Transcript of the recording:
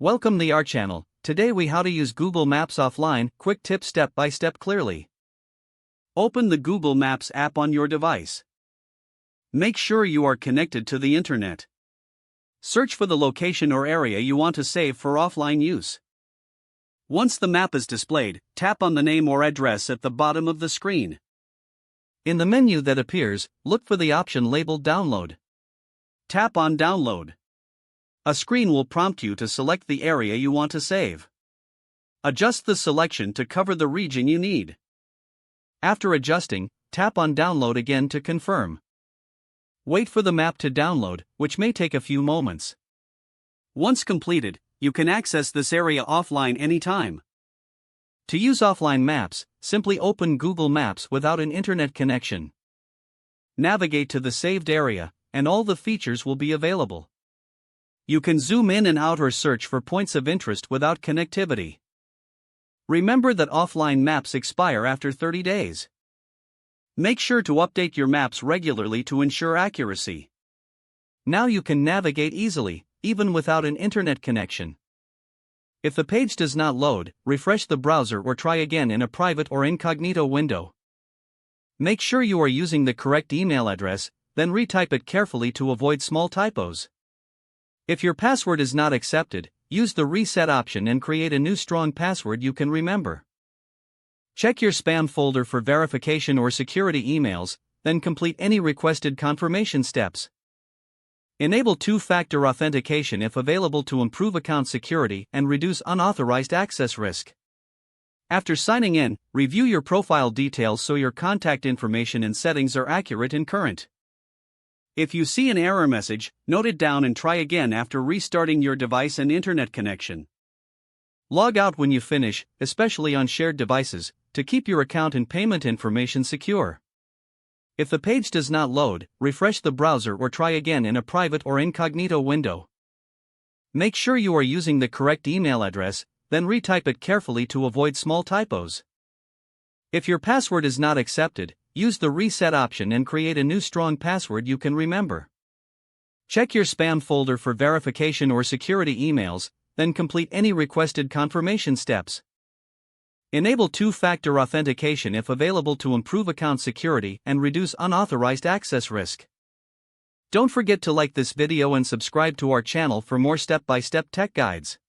Welcome to our channel. Today we how to use Google Maps offline, quick tips step by step clearly. Open the Google Maps app on your device. Make sure you are connected to the internet. Search for the location or area you want to save for offline use. Once the map is displayed, tap on the name or address at the bottom of the screen. In the menu that appears, look for the option labeled Download. Tap on Download. A screen will prompt you to select the area you want to save. Adjust the selection to cover the region you need. After adjusting, tap on Download again to confirm. Wait for the map to download, which may take a few moments. Once completed, you can access this area offline anytime. To use offline maps, simply open Google Maps without an internet connection. Navigate to the saved area, and all the features will be available. You can zoom in and out or search for points of interest without connectivity. Remember that offline maps expire after 30 days. Make sure to update your maps regularly to ensure accuracy. Now you can navigate easily, even without an internet connection. If the page does not load, refresh the browser or try again in a private or incognito window. Make sure you are using the correct email address, then retype it carefully to avoid small typos. If your password is not accepted, use the reset option and create a new strong password you can remember. Check your spam folder for verification or security emails, then complete any requested confirmation steps. Enable two-factor authentication if available to improve account security and reduce unauthorized access risk. After signing in, review your profile details so your contact information and settings are accurate and current. If you see an error message, note it down and try again after restarting your device and internet connection. Log out when you finish, especially on shared devices, to keep your account and payment information secure. If the page does not load, refresh the browser or try again in a private or incognito window. Make sure you are using the correct email address, then retype it carefully to avoid small typos. If your password is not accepted, use the reset option and create a new strong password you can remember. Check your spam folder for verification or security emails, then complete any requested confirmation steps. Enable two-factor authentication if available to improve account security and reduce unauthorized access risk. Don't forget to like this video and subscribe to our channel for more step-by-step tech guides.